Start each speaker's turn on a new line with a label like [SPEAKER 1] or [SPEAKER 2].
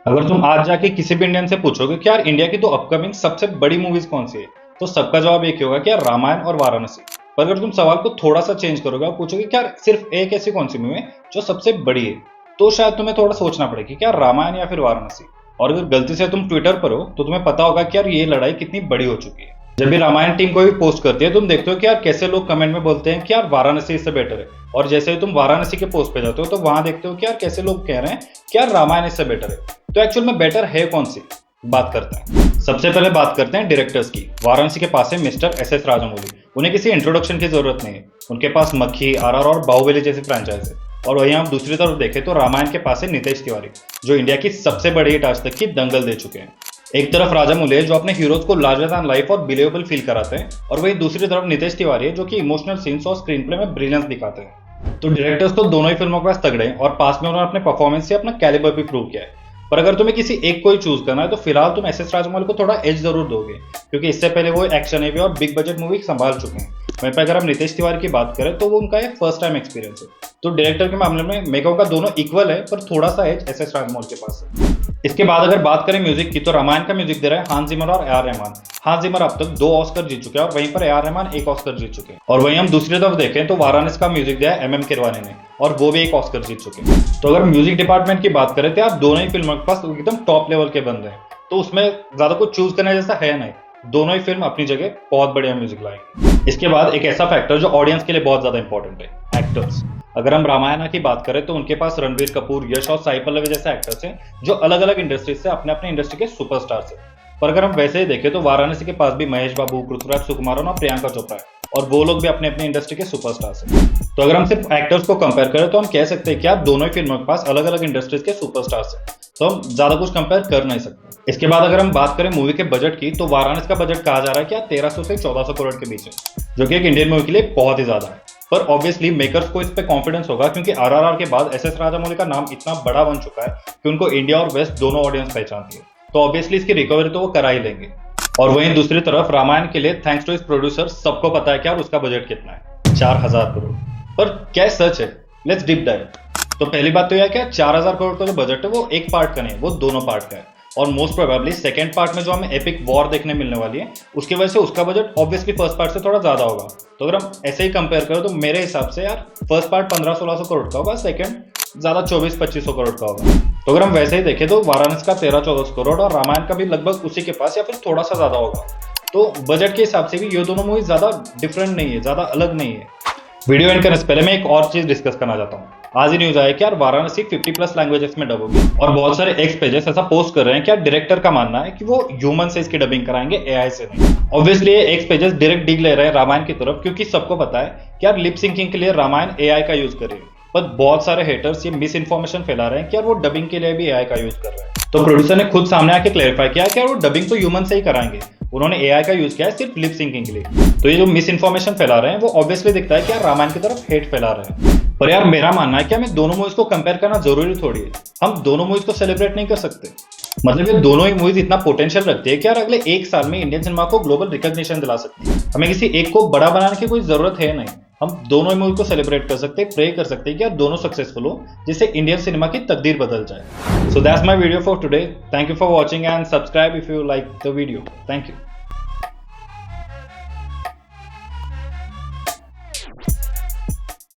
[SPEAKER 1] अगर तुम आज जाके किसी भी इंडियन से पूछोगे कि यार इंडिया की तो अपकमिंग सबसे बड़ी मूवीज कौन सी है, तो सबका जवाब एक ही होगा कि यार रामायण और वाराणसी। पर अगर तुम सवाल को थोड़ा सा चेंज करोगे और पूछोगे कि यार सिर्फ एक ऐसी कौन सी मूवी है जो सबसे बड़ी है, तो शायद तुम्हें थोड़ा सोचना पड़ेगा कि क्या रामायण या फिर वाराणसी। और अगर गलती से तुम ट्विटर पर हो तो तुम्हें पता होगा कि यार ये लड़ाई कितनी बड़ी हो चुकी है। जब भी रामायण टीम कोई पोस्ट करती है, तुम देखते हो कि यार कैसे लोग कमेंट में बोलते हैं कि यार वाराणसी इससे बेटर है, और जैसे ही तुम वाराणसी के पोस्ट पे जाते हो तो वहां देखते हो कि यार कैसे लोग कह रहे हैं कि यार रामायण इससे बेटर है। तो एक्चुअल में बेटर है कौन सी, बात करते हैं। सबसे पहले बात करते हैं डायरेक्टर्स की। वाराणसी के पास है मिस्टर एस राजामौली। उन्हें किसी इंट्रोडक्शन की जरूरत नहीं है। उनके पास मक्खी, आरआर और बाहुबली जैसी फ्रेंचाइज है। और वहीं हम दूसरी तरफ देखें तो रामायण के पास है नितेश तिवारी, जो इंडिया की सबसे बड़ी हिट आज तक की दंगल दे चुके हैं। एक तरफ राजामौली है जो अपने हीरोज को लार्जर दैन लाइफ और बिलीवेबल फील कराते हैं, और वहीं दूसरी तरफ नितेश तिवारी है जो कि इमोशनल सीन्स और स्क्रीन प्ले में ब्रिलियंस दिखाते हैं। तो डायरेक्टर्स तो दोनों ही फिल्मों के पास तगड़े हैं और पास में उन्होंने अपने परफॉर्मेंस से अपना कैलिबर भी प्रूव किया है। पर अगर तुम्हें किसी एक को ही चूज करना है तो फिलहाल तुम एस राजामौली को थोड़ा एज जरूर दोगे, क्योंकि इससे पहले वो एक्शन हेवी और बिग बजट मूवी संभाल चुके हैं। वहीं पर अगर हम नितेश तिवारी की बात करें तो वो उनका एक फर्स्ट टाइम एक्सपीरियंस है। तो डायरेक्टर के मामले में मैं कहूँगा दोनों इक्वल है, पर थोड़ा सा एज एस राजामौली के पास है। इसके बाद अगर बात करें म्यूजिक की, तो रामायण का म्यूजिक दे रहा है हांस जिमर और ए.आर. रहमान। हांस जिमर अब तक 2 ऑस्कर जीत चुके हैं और वहीं पर ए.आर. रहमान 1 ऑस्कर जीत चुके हैं। और वहीं हम दूसरी तरफ देखें तो वाराणसी का म्यूजिक दिया है एम किरवानी ने, और वो भी 1 ऑस्कर जीत चुके हैं। तो अगर म्यूजिक डिपार्टमेंट की बात करें तो आप दोनों ही फिल्मों के पास एकदम टॉप लेवल के बंदे हैं, तो उसमें ज्यादा कुछ चूज करने जैसा है नहीं। दोनों ही फिल्म अपनी जगह बहुत बढ़िया म्यूजिक लाएंगे। इसके बाद एक ऐसा फैक्टर जो ऑडियंस के लिए बहुत ज्यादा इंपॉर्टेंट है, एक्टर्स। अगर हम रामायण की बात करें तो उनके पास रणबीर कपूर, यश और साई पल्लवी जैसे एक्टर्स हैं जो अलग अलग इंडस्ट्री से अपने अपने इंडस्ट्री के सुपरस्टार्स हैं। पर अगर हम वैसे ही देखें तो वाराणसी के पास भी महेश बाबू, पृथ्वीराज सुकुमारन और प्रियंका चोपड़ा है, और वो लोग भी अपने अपने इंडस्ट्री के सुपरस्टार्स हैं। तो अगर हम सिर्फ एक्टर्स को कंपेयर करें तो हम कह सकते हैं कि आप दोनों ही फिल्मों के पास अलग अलग इंडस्ट्रीज के सुपरस्टार्स हैं, तो हम ज्यादा कुछ कंपेयर कर नहीं सकते। इसके बाद अगर हम बात करें मूवी के बजट की, तो वाराणसी का बजट कहा जा रहा है कि 1300 से 1400 करोड़ के बीच है, जो कि एक इंडियन मूवी के लिए बहुत ही ज्यादा है। पर ऑब्वियसली मेकर्स को इस पे कॉन्फिडेंस होगा, क्योंकि आरआरआर के बाद एस राजामौली का नाम इतना बड़ा बन चुका है कि उनको इंडिया और वेस्ट दोनों ऑडियंस पहचानती है। तो ऑब्वियसली इसकी रिकवरी तो वो करा ही लेंगे। और वहीं दूसरी तरफ रामायण के लिए थैंक्स टू इस प्रोड्यूसर सबको पता है कि यार उसका बजट कितना है, 4000 करोड़। पर क्या सच है? Let's deep dive. तो पहली बात तो यह क्या 4000 करोड़ का जो बजट है वो एक पार्ट का नहीं है, वो दोनों पार्ट का है। और मोस्ट प्रोबेबली सेकंड पार्ट में जो हमें एपिक वॉर देखने मिलने वाली है, उसकी वजह से उसका बजट ऑब्वियसली फर्स्ट पार्ट से थोड़ा ज्यादा होगा। तो अगर हम ऐसे ही कंपेयर करें तो मेरे हिसाब से यार फर्स्ट पार्ट 1500-1600 करोड़ का होगा, सेकंड ज्यादा 2400-2500 करोड़ का होगा। तो अगर हम वैसे ही देखें तो वाराणसी का 1300-1400 करोड़ और रामायण का भी लगभग उसी के पास या फिर थोड़ा सा ज्यादा होगा। तो बजट के हिसाब से भी ये दोनों मूवी ज्यादा डिफरेंट नहीं है, ज्यादा अलग नहीं है। वीडियो एंड करने से पहले मैं एक और चीज डिस्कस करना चाहता हूँ। आज ही न्यूज आया कि यार वाराणसी 50+ लैंग्वेजेस में डब होगी, और बहुत सारे एक्स पेजेस ऐसा पोस्ट कर रहे हैं कि यार डायरेक्टर का मानना है कि वो ह्यूमन से इसकी डबिंग कराएंगे, एआई से नहीं। ऑब्वियसली ये एक्स पेजेस डायरेक्ट डील ले रहे हैं रामायण की तरफ, क्योंकि सबको पता है कि यार लिप सिंकिंग के लिए रामायण एआई का यूज कर रही है। पर बहुत सारे हेटर्स ये मिस इन्फॉर्मेशन फैला रहे हैं कि यार वो डबिंग के लिए भी एआई का यूज कर रहे हैं। तो प्रोड्यूसर ने खुद सामने आके क्लैरिफाई किया कि यार वो डबिंग तो ह्यूमन से ही कराएंगे, उन्होंने एआई का यूज किया है सिर्फ लिप सिंकिंग के लिए। तो ये जो मिस इन्फॉर्मेशन फैला रहे हैं वो ऑब्वियसली दिखता है कि यार रामायण की तरफ हेट फैला रहे हैं। पर यार मेरा मानना है कि हमें दोनों मूवीज को कंपेयर करना जरूरी थोड़ी है। हम दोनों मूवीज को सेलिब्रेट नहीं कर सकते। मतलब ये दोनों ही मूवीज इतना पोटेंशियल रखती है कि यार अगले 1 साल में इंडियन सिनेमा को ग्लोबल रिकॉग्निशन दिला सकती है। हमें किसी एक को बड़ा बनाने की कोई जरूरत है नहीं। हम दोनों ही मूवी को सेलिब्रेट कर सकते हैं, प्रे कर सकते हैं कि यार दोनों सक्सेसफुल हो, जिससे इंडियन सिनेमा की तकदीर बदल जाए। So that's my video for today. Thank you for watching and subscribe if you like the video. Thank you.